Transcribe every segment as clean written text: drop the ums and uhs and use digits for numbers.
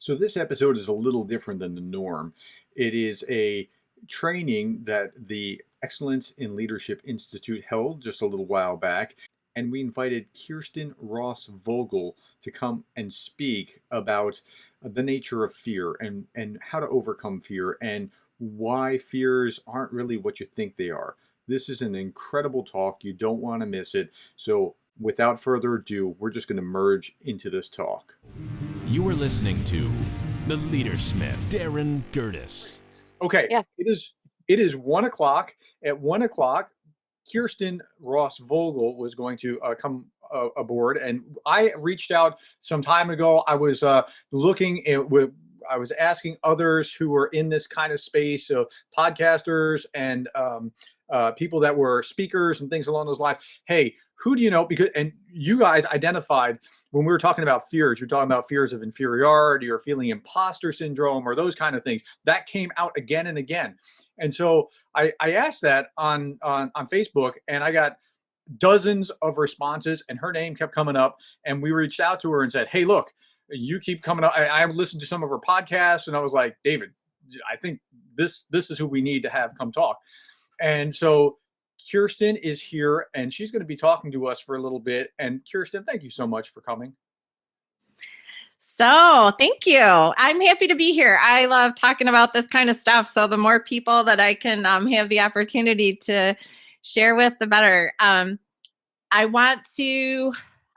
So this episode is a little different than the norm. It is a training that the Excellence in Leadership Institute held just a little while back. And we invited Kirsten Ross Vogel to come and speak about the nature of fear and how to overcome fear and why fears aren't really what you think they are. This is an incredible talk. You don't want to miss it. So without further ado, we're just going to merge into this talk. You are listening to The Leadersmith, Darren Gerdes. Okay, Yeah. it is 1 o'clock. At 1 o'clock, Kirsten Ross Vogel was going to come aboard, and I reached out some time ago. I was looking at I was asking others who were in this kind of space, so podcasters and people that were speakers and things along those lines. Hey, who do you know? Because and you guys identified when we were talking about fears. You're talking about fears of inferiority or feeling imposter syndrome or those kind of things. That came out again and again. And so I asked that on Facebook, and I got dozens of responses, and her name kept coming up. And we reached out to her and said, "Hey, look, you keep coming up." I listened to some of her podcasts, and I was like, "David, I think this is who we need to have come talk." And so Kirsten is here, and she's going to be talking to us for a little bit. And Kirsten, thank you so much for coming. So thank you. I'm happy to be here. I love talking about this kind of stuff. So the more people that I can have the opportunity to share with, the better.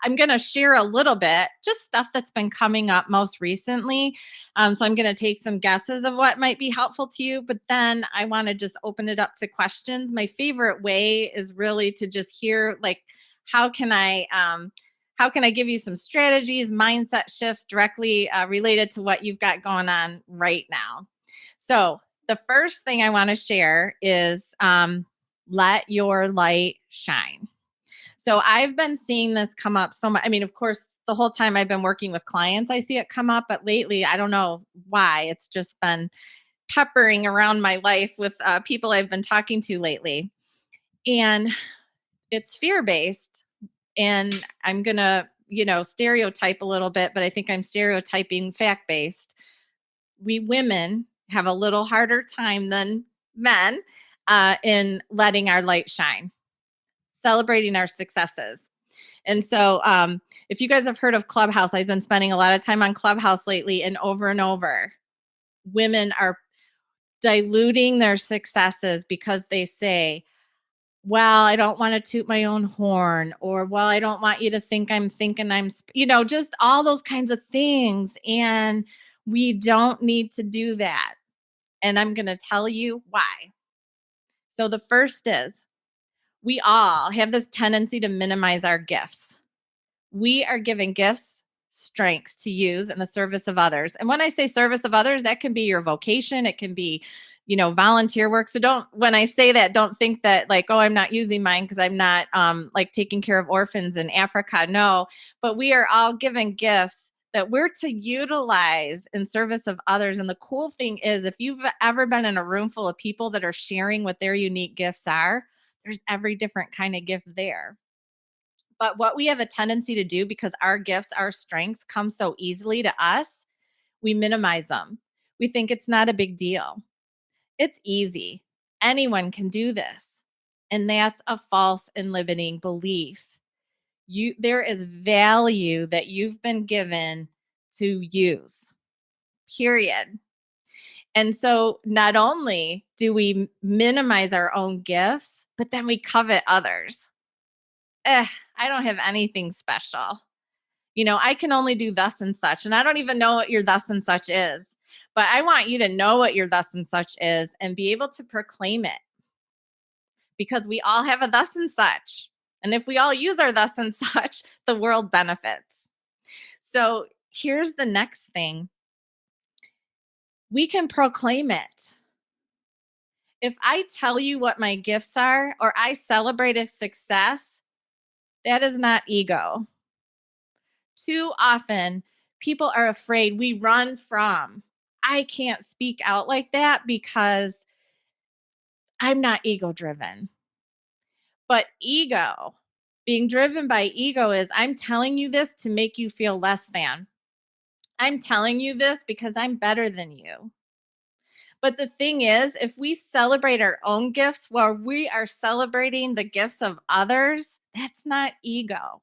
I'm going to share a little bit, just stuff that's been coming up most recently. So I'm going to take some guesses of what might be helpful to you, but then I want to just open it up to questions. My favorite way is really to just hear, like, how can I give you some strategies, mindset shifts directly related to what you've got going on right now? So the first thing I want to share is let your light shine. So I've been seeing this come up so much. I mean, of course, the whole time I've been working with clients, I see it come up, but lately, I don't know why. It's just been peppering around my life with people I've been talking to lately. And it's fear-based. And I'm going to, stereotype a little bit, but I think I'm stereotyping fact-based. We women have a little harder time than men in letting our light shine, celebrating our successes. And so if you guys have heard of Clubhouse, I've been spending a lot of time on Clubhouse lately, and over, women are diluting their successes because they say, well, I don't want to toot my own horn, or, well, I don't want you to think I'm thinking I'm, just all those kinds of things. And we don't need to do that. And I'm going to tell you why. So the first is, we all have this tendency to minimize our gifts. We are given gifts, strengths to use in the service of others. And when I say service of others, that can be your vocation. It can be, volunteer work. So when I say that, don't think that like, oh, I'm not using mine because I'm not like taking care of orphans in Africa. No, but we are all given gifts that we're to utilize in service of others. And the cool thing is, if you've ever been in a room full of people that are sharing what their unique gifts are, there's every different kind of gift there. But what we have a tendency to do, because our gifts, our strengths come so easily to us, we minimize them. We think it's not a big deal. It's easy. Anyone can do this. And that's a false and limiting belief. There is value that you've been given to use, period. And so not only do we minimize our own gifts, but then we covet others. I don't have anything special. I can only do thus and such. And I don't even know what your thus and such is. But I want you to know what your thus and such is and be able to proclaim it. Because we all have a thus and such. And if we all use our thus and such, the world benefits. So here's the next thing. We can proclaim it. If I tell you what my gifts are, or I celebrate a success, that is not ego. Too often, people are afraid. We run from, I can't speak out like that because I'm not ego driven. But ego, being driven by ego, is I'm telling you this to make you feel less than. I'm telling you this because I'm better than you. But the thing is, if we celebrate our own gifts while we are celebrating the gifts of others, that's not ego.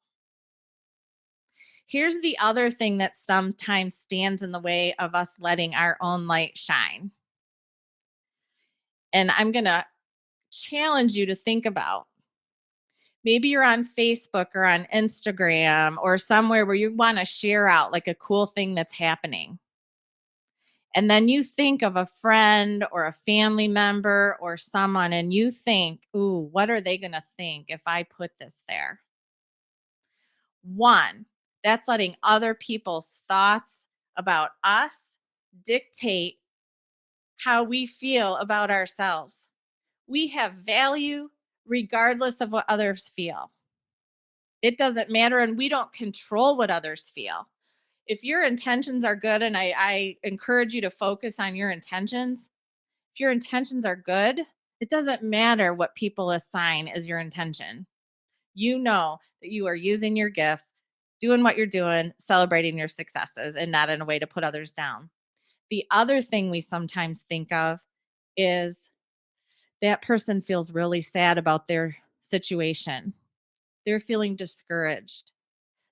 Here's the other thing that sometimes stands in the way of us letting our own light shine. And I'm going to challenge you to think about. Maybe you're on Facebook or on Instagram or somewhere where you want to share out like a cool thing that's happening. And then you think of a friend or a family member or someone, and you think, ooh, what are they going to think if I put this there? One, that's letting other people's thoughts about us dictate how we feel about ourselves. We have value regardless of what others feel. It doesn't matter, and we don't control what others feel. If your intentions are good, and I encourage you to focus on your intentions, if your intentions are good, it doesn't matter what people assign as your intention. You know that you are using your gifts, doing what you're doing, celebrating your successes, and not in a way to put others down. The other thing we sometimes think of is that person feels really sad about their situation. They're feeling discouraged.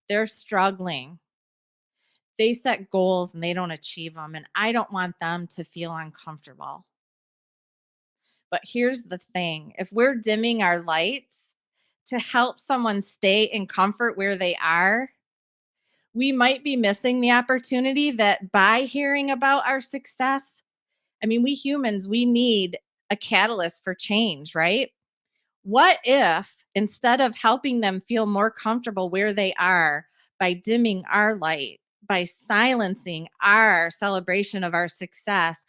They're struggling. They set goals and they don't achieve them. And I don't want them to feel uncomfortable. But here's the thing, if we're dimming our lights to help someone stay in comfort where they are, we might be missing the opportunity that by hearing about our success, I mean, we humans, we need a catalyst for change, right? What if instead of helping them feel more comfortable where they are by dimming our light, by silencing our celebration of our success,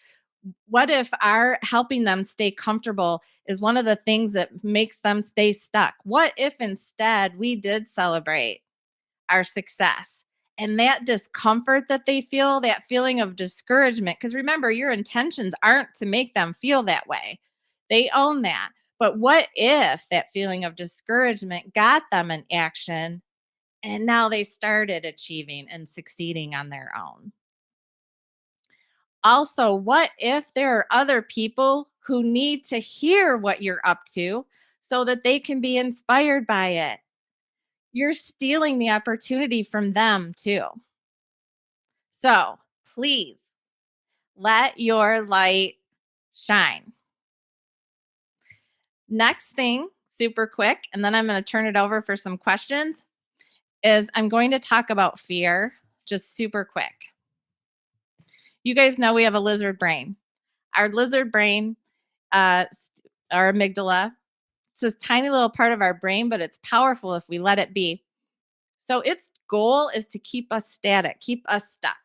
what if our helping them stay comfortable is one of the things that makes them stay stuck? What if instead we did celebrate our success and that discomfort that they feel, that feeling of discouragement? Because remember, your intentions aren't to make them feel that way, they own that. But what if that feeling of discouragement got them in action and now they started achieving and succeeding on their own? Also, what if there are other people who need to hear what you're up to so that they can be inspired by it? You're stealing the opportunity from them too. So please let your light shine. Next thing, super quick, and then I'm going to turn it over for some questions, is I'm going to talk about fear just super quick. You guys know we have a lizard brain. Our lizard brain, uh, our amygdala, it's this tiny little part of our brain, but it's powerful if we let it be. So its goal is to keep us static, keep us stuck.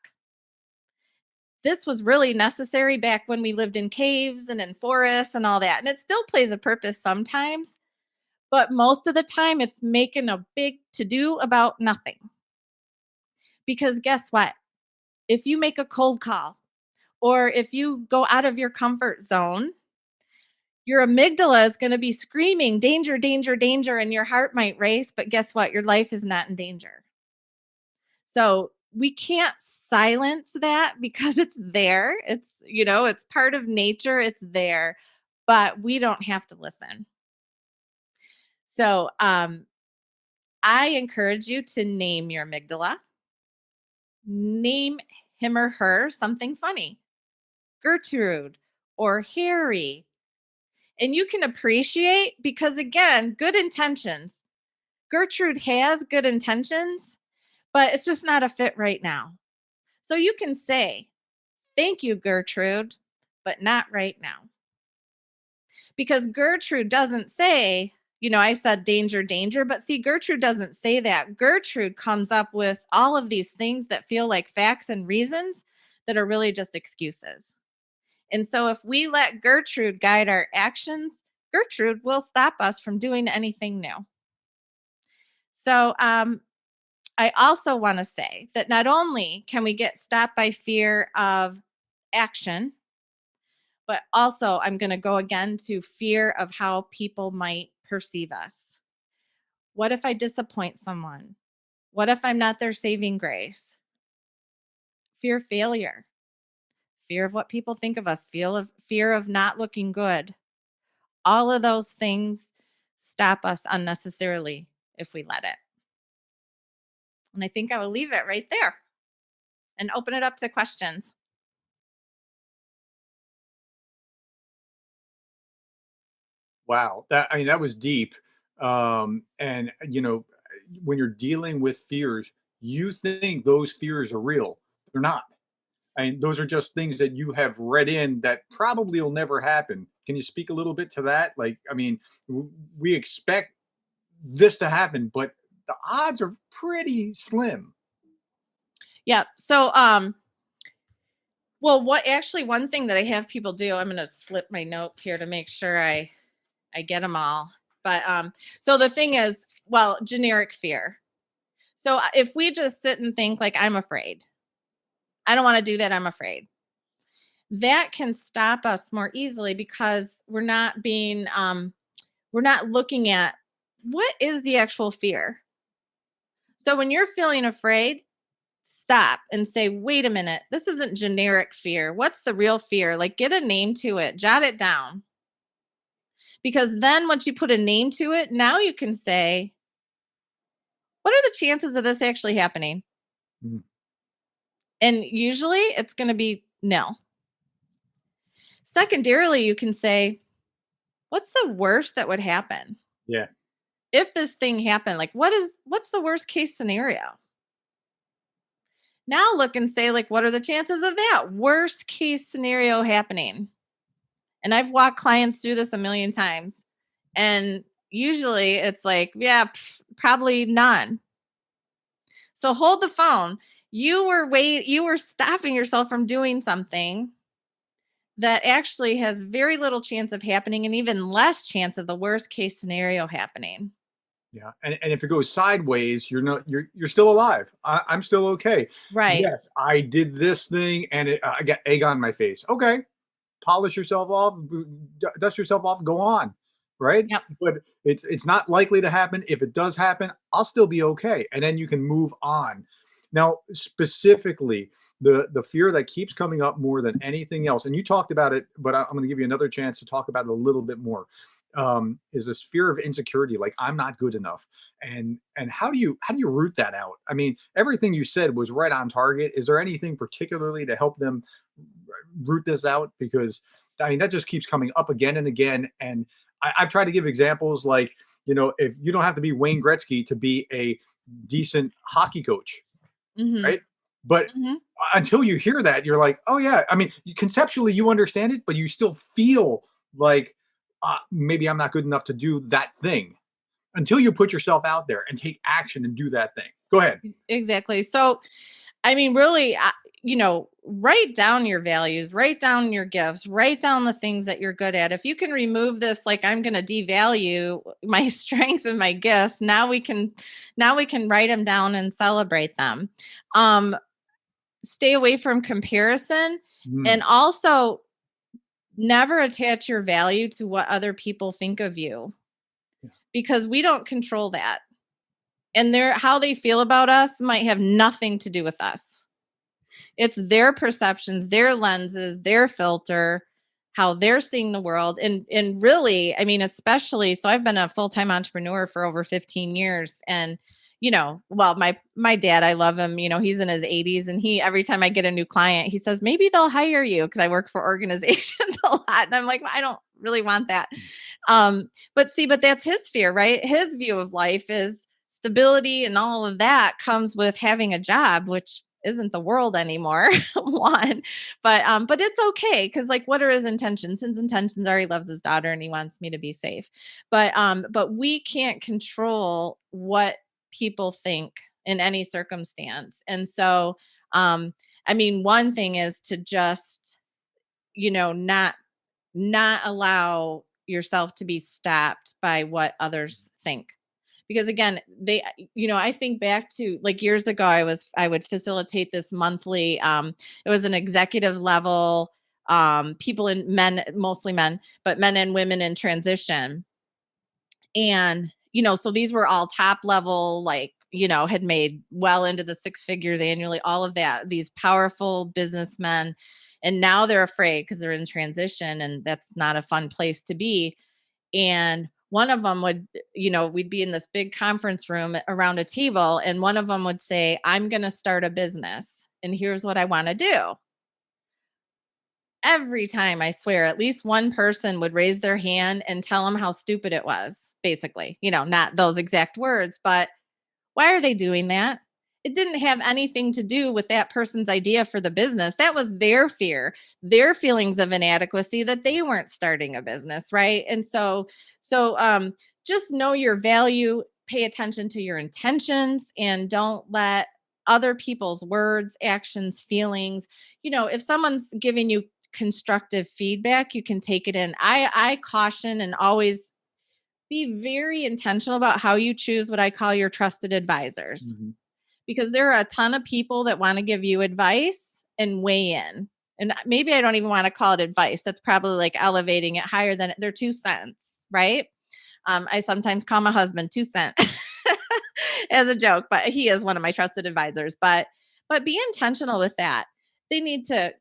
This was really necessary back when we lived in caves and in forests and all that. And it still plays a purpose sometimes, but most of the time it's making a big to do about nothing. Because guess what? If you make a cold call or if you go out of your comfort zone, your amygdala is going to be screaming, danger, danger, danger, and your heart might race. But guess what? Your life is not in danger. So we can't silence that because it's there. It's part of nature. It's there, but we don't have to listen. So I encourage you to name your amygdala. Name him or her something funny, Gertrude or Harry. And you can appreciate because, again, good intentions. Gertrude has good intentions, but it's just not a fit right now. So you can say, thank you, Gertrude, but not right now. Because Gertrude doesn't say, I said danger, danger, but see, Gertrude doesn't say that. Gertrude comes up with all of these things that feel like facts and reasons that are really just excuses. And so if we let Gertrude guide our actions, Gertrude will stop us from doing anything new. So I also want to say that not only can we get stopped by fear of action, but also I'm going to go again to fear of how people might perceive us. What if I disappoint someone? What if I'm not their saving grace? fear of failure, fear of what people think of us, fear of not looking good. All of those things stop us unnecessarily if we let it. And I think I will leave it right there and open it up to questions. Wow, that was deep. And when you're dealing with fears, you think those fears are real. They're not. And those are just things that you have read in that probably will never happen. Can you speak a little bit to that? Like, I mean, we expect this to happen, but the odds are pretty slim. Yeah. So well, one thing that I have people do, I'm going to flip my notes here to make sure I get them all. But so the thing is, well, generic fear. So if we just sit and think like I'm afraid, I don't want to do that, I'm afraid. That can stop us more easily because we're not looking at what is the actual fear. So when you're feeling afraid, stop and say, wait a minute, this isn't generic fear. What's the real fear? Like, get a name to it, jot it down. Because then once you put a name to it, now you can say, what are the chances of this actually happening? Mhm. And usually it's going to be nil. Secondarily, you can say, what's the worst that would happen Yeah. if this thing happened? Like, what's the worst case scenario? Now look and say, like, what are the chances of that worst case scenario happening? And I've walked clients through this a million times. And usually it's like, yeah, probably none. So hold the phone. You were stopping yourself from doing something that actually has very little chance of happening and even less chance of the worst case scenario happening. Yeah, and if it goes sideways, you're still alive. I'm still okay. Right. Yes, I did this thing and I got egg on my face. Okay, polish yourself off, dust yourself off, go on, right? Yep. But it's not likely to happen. If it does happen, I'll still be okay, and then you can move on. Now, specifically, the fear that keeps coming up more than anything else, and you talked about it, but I'm going to give you another chance to talk about it a little bit more. Is this fear of insecurity, like I'm not good enough, and how do you root that out? I mean, everything you said was right on target. Is there anything particularly to help them root this out? Because I mean, that just keeps coming up again and again. And I've tried to give examples like, if you don't have to be Wayne Gretzky to be a decent hockey coach, Hmm. right? But Hmm. until you hear that, you're like, oh yeah. I mean, conceptually you understand it, but you still feel like maybe I'm not good enough to do that thing until you put yourself out there and take action and do that thing. Go ahead. Exactly. So, I mean, really, write down your values, write down your gifts, write down the things that you're good at. If you can remove this, like I'm going to devalue my strengths and my gifts, now we can write them down and celebrate them. Um, Stay away from comparison, Mm, and also never attach your value to what other people think of you because we don't control that. And how they feel about us might have nothing to do with us. It's their perceptions, their lenses, their filter, how they're seeing the world. And really, I mean, especially, so I've been a full-time entrepreneur for over 15 years. And, well, my dad, I love him, he's in his 80s, and he every time I get a new client, he says, maybe they'll hire you because I work for organizations a lot. And I'm like, I don't really want that. But that's his fear, right? His view of life is stability, and all of that comes with having a job, which isn't the world anymore. One, but it's okay because, like, what are his intentions? His intentions are he loves his daughter and he wants me to be safe. But we can't control what people think in any circumstance. And so, I mean, one thing is to just, not allow yourself to be stopped by what others think. Because again, I think back to, like, years ago, I would facilitate this monthly, it was an executive level, people in men, mostly men, but men and women in transition. And, so these were all top level, like had made well into the six figures annually, all of that, these powerful businessmen. And now they're afraid because they're in transition, and that's not a fun place to be. And one of them would, we'd be in this big conference room around a table, and one of them would say, I'm going to start a business, and here's what I want to do. Every time, I swear, at least one person would raise their hand and tell them how stupid it was, basically, not those exact words, but why are they doing that? It didn't have anything to do with that person's idea for the business. That was their fear, their feelings of inadequacy, that they weren't starting a business, right? And so just know your value, pay attention to your intentions, and don't let other people's words, actions, feelings, if someone's giving you constructive feedback, you can take it in. I caution and always be very intentional about how you choose what I call your trusted advisors. Mm-hmm. Because there are a ton of people that want to give you advice and weigh in. And maybe I don't even want to call it advice. That's probably like elevating it higher than their 2 cents, right? I sometimes call my husband 2 cents as a joke, but he is one of my trusted advisors. But be intentional with that. They need to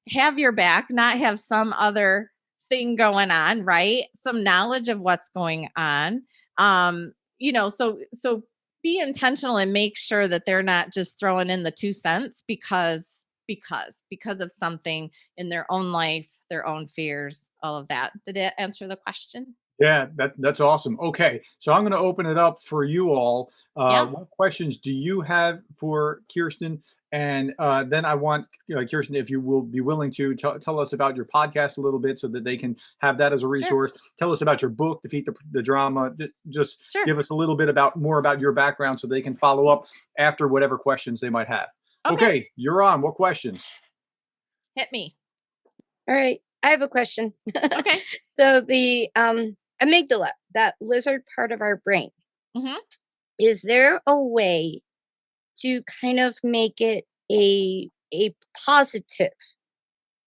have your back, not have some other thing going on, right? Some knowledge of what's going on. So be intentional and make sure that they're not just throwing in the 2 cents because of something in their own life, their own fears, all of that. Did it answer the question? Yeah, that's awesome. Okay, so I'm going to open it up for you all. Yeah. What questions do you have for Kirsten? And then I want Kirsten, if you will be willing to tell us about your podcast a little bit, so that they can have that as a resource. Sure. Tell us about your book, Defeat the Drama. Just sure. Give us a little bit more about your background, so they can follow up after whatever questions they might have. Okay, you're on. What questions? Hit me. All right, I have a question. Okay. So the amygdala, that lizard part of our brain, is there a way to kind of make it a positive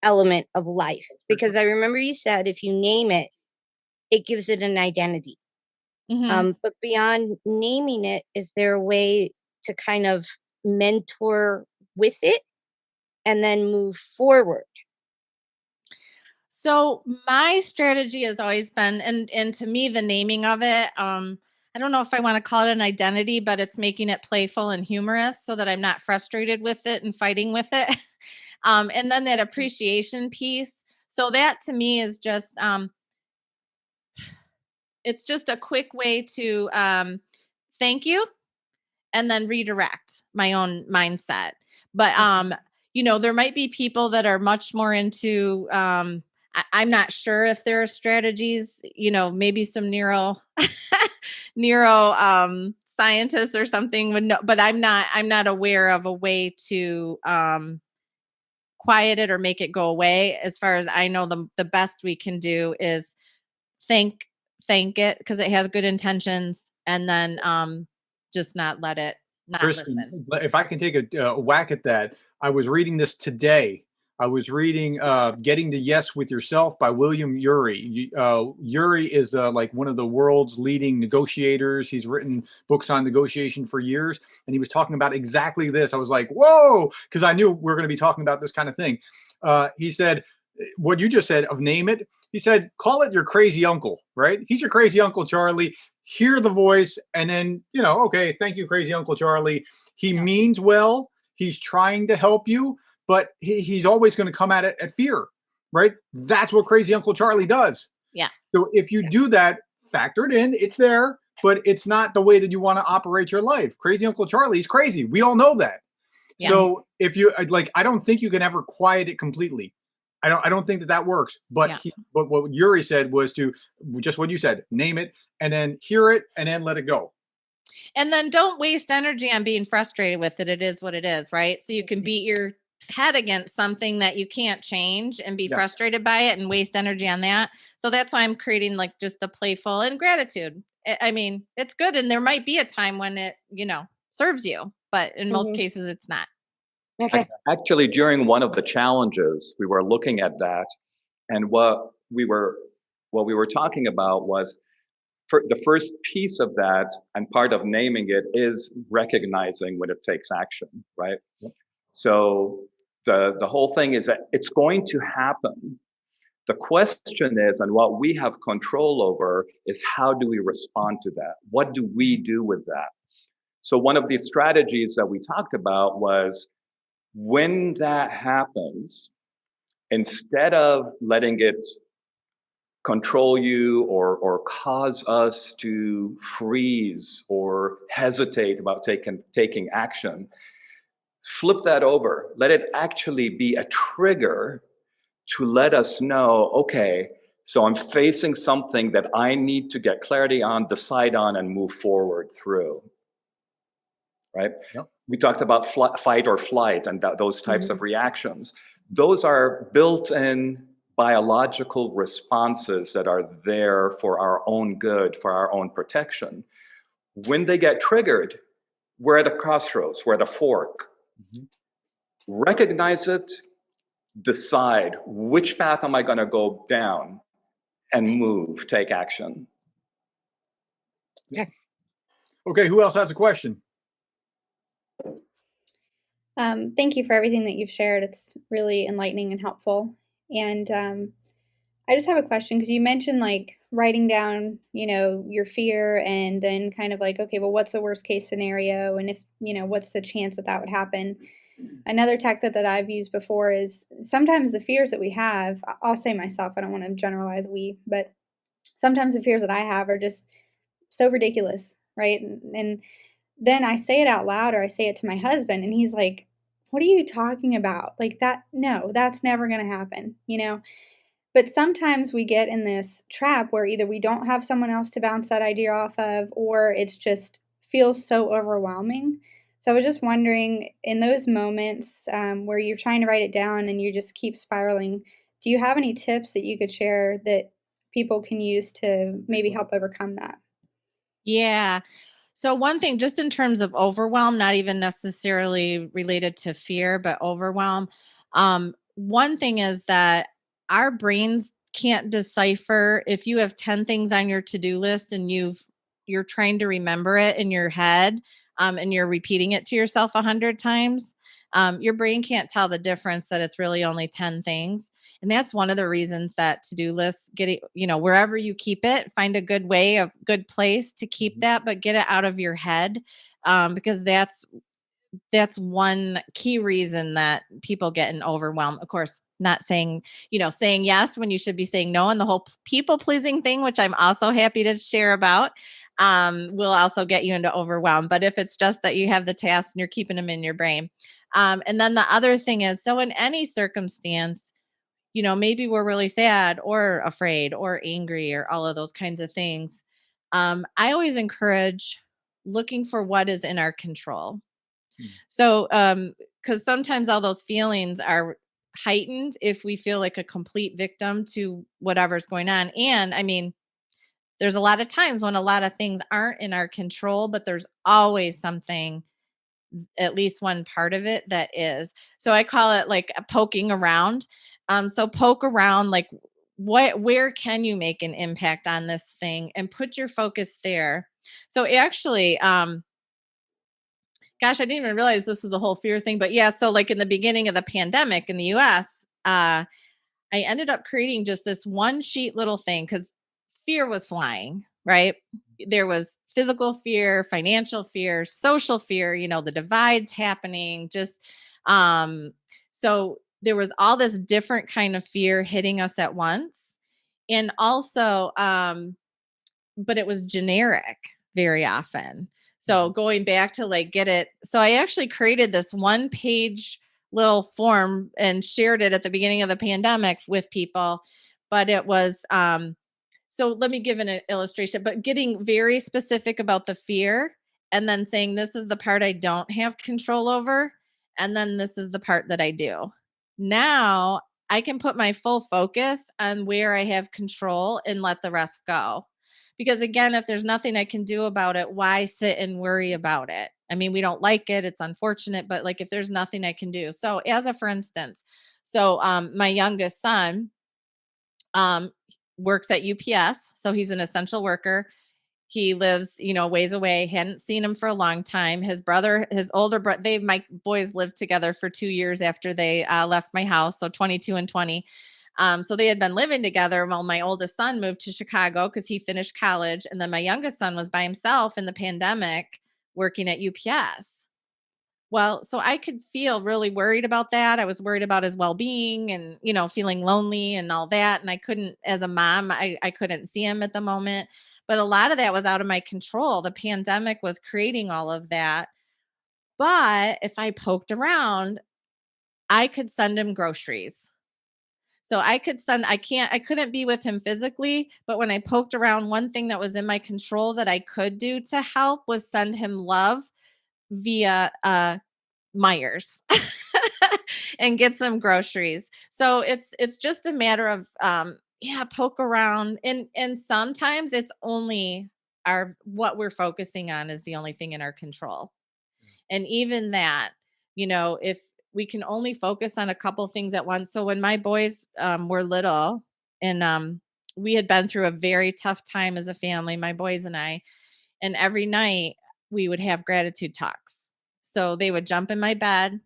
element of life? Because I remember you said if you name it, it gives it an identity. But beyond naming it, is there a way to kind of mentor with it and then move forward? So my strategy has always been, and to me, the naming of it, I don't know if I want to call it an identity, but it's making it playful and humorous so that I'm not frustrated with it and fighting with it. And then that appreciation piece. So that to me is just, it's just a quick way to thank you and then redirect my own mindset. But, there might be people that are much more into, I'm not sure if there are strategies, maybe some neuro scientists or something would know, but I'm not aware of a way to quiet it or make it go away. As far as I know, the best we can do is thank it because it has good intentions, and then just not let it Kirsten, listen. if I can take a whack at that, I was reading this today. I was reading Getting to Yes with Yourself by William Ury. Ury is like one of the world's leading negotiators. He's written books on negotiation for years, and he was talking about exactly this. I was like, whoa, because I knew we were going to be talking about this kind of thing. He said, what you just said of name it, he said, call it your crazy uncle, right? He's your crazy Uncle Charlie. Hear the voice, and then, okay, thank you, crazy Uncle Charlie. He means well. He's trying to help you, but he's always going to come at it at fear, right? That's what crazy Uncle Charlie does. Yeah. So if you do that, factor it in, it's there, but it's not the way that you want to operate your life. Crazy Uncle Charlie is crazy. We all know that. Yeah. So if you I don't think you can ever quiet it completely. I don't think that works. But but what Ury said was to just what you said, name it, and then hear it, and then let it go. And then don't waste energy on being frustrated with it. It is what it is, right? So you can beat your head against something that you can't change and be frustrated by it and waste energy on that. So that's why I'm creating like just a playful and gratitude. I mean, it's good. And there might be a time when it, serves you, but in most cases it's not. Okay. Actually, during one of the challenges, we were looking at that, and what we were talking about was the first piece of that and part of naming it is recognizing when it takes action, right? Yep. So the whole thing is that it's going to happen. The question is, and what we have control over is, how do we respond to that? What do we do with that? So one of the strategies that we talked about was, when that happens, instead of letting it control you or cause us to freeze or hesitate about taking action, flip that over. Let it actually be a trigger to let us know, okay, so I'm facing something that I need to get clarity on, decide on, and move forward through. Right? Yep. We talked about fight or flight and those types of reactions. Those are built-in biological responses that are there for our own good, for our own protection. When they get triggered, we're at a crossroads, we're at a fork. Recognize it, decide which path am I going to go down, and move, take action. Okay, who else has a question? Thank you for everything that you've shared. It's really enlightening and helpful. And I just have a question, because you mentioned like writing down, your fear, and then kind of like, okay, well, what's the worst case scenario? And if, what's the chance that that would happen? Another tactic that I've used before is, sometimes the fears that we have, I'll say myself, I don't want to generalize but sometimes the fears that I have are just so ridiculous, right? And then I say it out loud, or I say it to my husband, and he's like, what are you talking about? Like that, no, that's never going to happen, But sometimes we get in this trap where either we don't have someone else to bounce that idea off of, or it's just feels so overwhelming. So I was just wondering, in those moments where you're trying to write it down and you just keep spiraling, do you have any tips that you could share that people can use to maybe help overcome that? Yeah. So one thing, just in terms of overwhelm, not even necessarily related to fear, but overwhelm. One thing is that our brains can't decipher if you have 10 things on your to-do list and you're trying to remember it in your head, and you're repeating it to yourself 100 times. Your brain can't tell the difference that it's really only 10 things. And that's one of the reasons that to-do lists, wherever you keep it, find a good place to keep that, but get it out of your head. Because that's one key reason that people get in overwhelm. Of course, not saying yes when you should be saying no. And the whole people pleasing thing, which I'm also happy to share about, will also get you into overwhelm. But if it's just that you have the tasks and you're keeping them in your brain. And then the other thing is, so in any circumstance, maybe we're really sad or afraid or angry or all of those kinds of things. I always encourage looking for what is in our control. So, because sometimes all those feelings are heightened if we feel like a complete victim to whatever's going on. And I mean, there's a lot of times when a lot of things aren't in our control, but there's always something, at least one part of it, that is. So I call it like a poking around. So poke around, like where can you make an impact on this thing, and put your focus there. So actually, gosh, I didn't even realize this was a whole fear thing, but yeah. So like in the beginning of the pandemic in the US, I ended up creating just this one sheet little thing, because fear was flying, right? There was physical fear, financial fear, social fear, the divides happening, just, so there was all this different kind of fear hitting us at once. And also, but it was generic very often. So going back to like get it. So I actually created this 1-page little form and shared it at the beginning of the pandemic with people. But it was, so let me give an illustration, but getting very specific about the fear, and then saying, this is the part I don't have control over. And then this is the part that I do. Now I can put my full focus on where I have control and let the rest go. Because again, if there's nothing I can do about it, why sit and worry about it? I mean, we don't like it. It's unfortunate, but like if there's nothing I can do. So for instance, my youngest son works at UPS. So he's an essential worker. He lives, ways away. Hadn't seen him for a long time. His older brother, my boys lived together for 2 years after they left my house. So 22 and 20. So they had been living together while my oldest son moved to Chicago because he finished college. And then my youngest son was by himself in the pandemic working at UPS. Well, so I could feel really worried about that. I was worried about his well-being and, feeling lonely and all that. And I couldn't, as a mom, I couldn't see him at the moment. But a lot of that was out of my control. The pandemic was creating all of that. But if I poked around, I could send him groceries. So I couldn't be with him physically, but when I poked around, one thing that was in my control that I could do to help was send him love via Myers and get some groceries. So it's just a matter of poke around, and sometimes it's only what we're focusing on is the only thing in our control. And even that, if we can only focus on a couple things at once. So when my boys were little, and we had been through a very tough time as a family, my boys and I, and every night we would have gratitude talks. So they would jump in my bed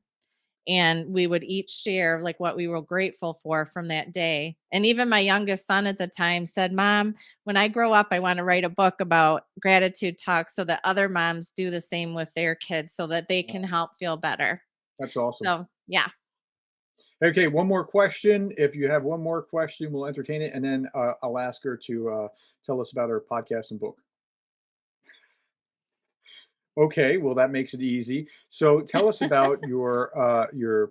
and we would each share like what we were grateful for from that day. And even my youngest son at the time said, Mom, when I grow up, I want to write a book about gratitude talks so that other moms do the same with their kids so that they can help feel better. That's awesome. So, yeah. Okay, one more question. If you have one more question, we'll entertain it. And then I'll ask her to tell us about her podcast and book. Okay, well, that makes it easy. So tell us about your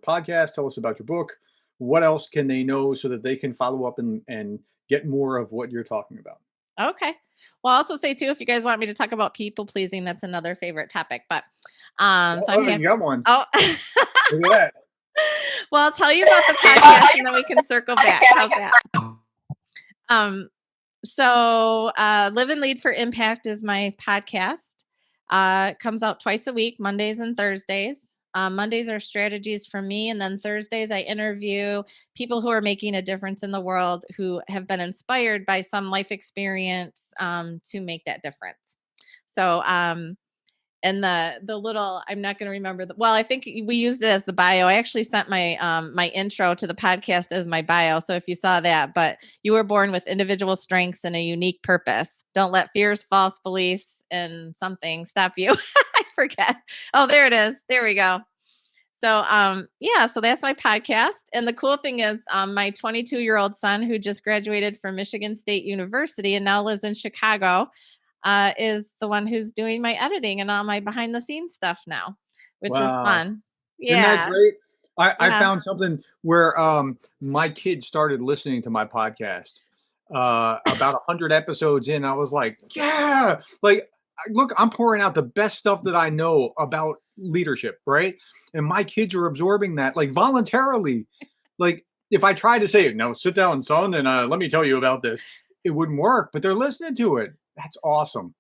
podcast. Tell us about your book. What else can they know so that they can follow up and get more of what you're talking about? Okay. Well, I'll also say too, if you guys want me to talk about people pleasing, that's another favorite topic. But you got one. Oh, Look at that. Well, I'll tell you about the podcast and then we can circle back. How's that? So Live and Lead for Impact is my podcast. It comes out twice a week, Mondays and Thursdays. Mondays are strategies for me. And then Thursdays, I interview people who are making a difference in the world who have been inspired by some life experience to make that difference. So, and the little, I'm not going to remember. I think we used it as the bio. I actually sent my my intro to the podcast as my bio. So if you saw that, but you were born with individual strengths and a unique purpose. Don't let fears, false beliefs, and something stop you. I forget. Oh, there it is. There we go. So, so that's my podcast. And the cool thing is my 22-year-old son who just graduated from Michigan State University and now lives in Chicago is the one who's doing my editing and all my behind the scenes stuff now, which is fun. Yeah. Isn't that great? I found something where my kids started listening to my podcast about 100 episodes in. I was like, yeah, like, look, I'm pouring out the best stuff that I know about leadership, right? And my kids are absorbing that like voluntarily. Like if I tried to say, no, sit down, son, and let me tell you about this, it wouldn't work, but they're listening to it. That's awesome.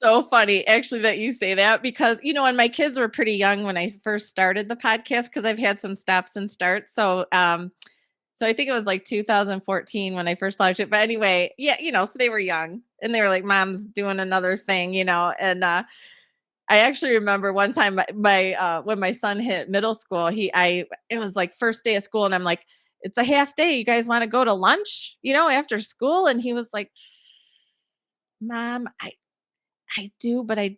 So funny actually that you say that because, and my kids were pretty young when I first started the podcast because I've had some stops and starts. So, so I think it was like 2014 when I first launched it. But anyway, yeah, so they were young and they were like, Mom's doing another thing, and I actually remember one time my when my son hit middle school, it was like first day of school and I'm like, it's a half day. You guys want to go to lunch, after school? And he was like, Mom, I do, but I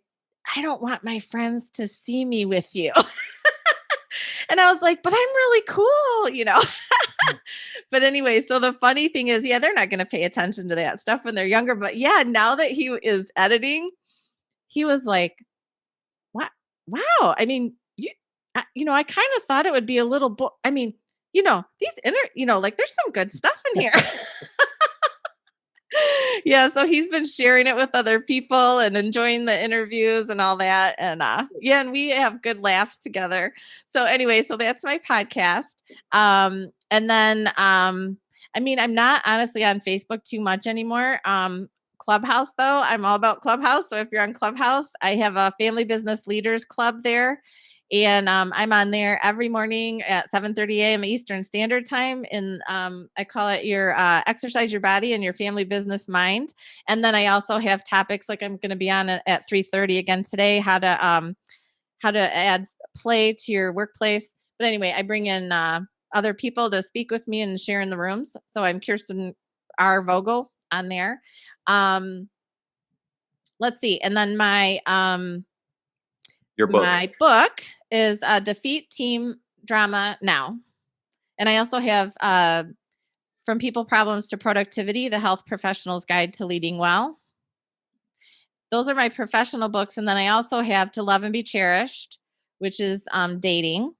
don't want my friends to see me with you. And I was like, but I'm really cool, But anyway, so the funny thing is, they're not going to pay attention to that stuff when they're younger. But now that he is editing, he was like, what? Wow. I mean, I kind of thought it would be a little, these like there's some good stuff in here. Yeah, so he's been sharing it with other people and enjoying the interviews and all that. And and we have good laughs together. So anyway, so that's my podcast. And then I'm not honestly on Facebook too much anymore. Clubhouse though, I'm all about Clubhouse. So if you're on Clubhouse, I have a family business leaders club there. And I'm on there every morning at 7:30 a.m. Eastern Standard Time. And I call it your exercise your body and your family business mind. And then I also have topics like I'm going to be on at 3:30 again today, how to add play to your workplace. But anyway, I bring in other people to speak with me and share in the rooms. So I'm Kirsten R. Vogel on there. Let's see. And then Your book. my book is Defeat Team Drama Now. And I also have From People Problems to Productivity, the Health Professional's Guide to Leading Well. Those are my professional books. And then I also have To Love and Be Cherished, which is dating.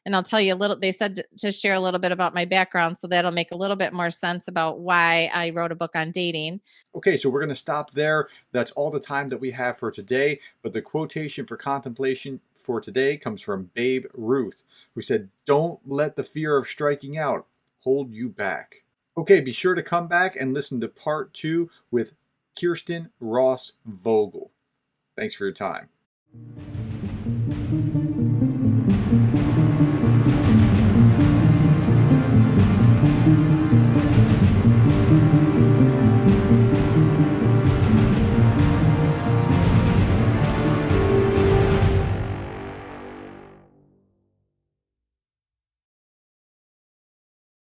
And I'll tell you they said to share a little bit about my background. So that'll make a little bit more sense about why I wrote a book on dating. Okay, so we're going to stop there. That's all the time that we have for today. But the quotation for contemplation for today comes from Babe Ruth, who said, "Don't let the fear of striking out hold you back." Okay, be sure to come back and listen to part 2 with Kirsten Ross Vogel. Thanks for your time.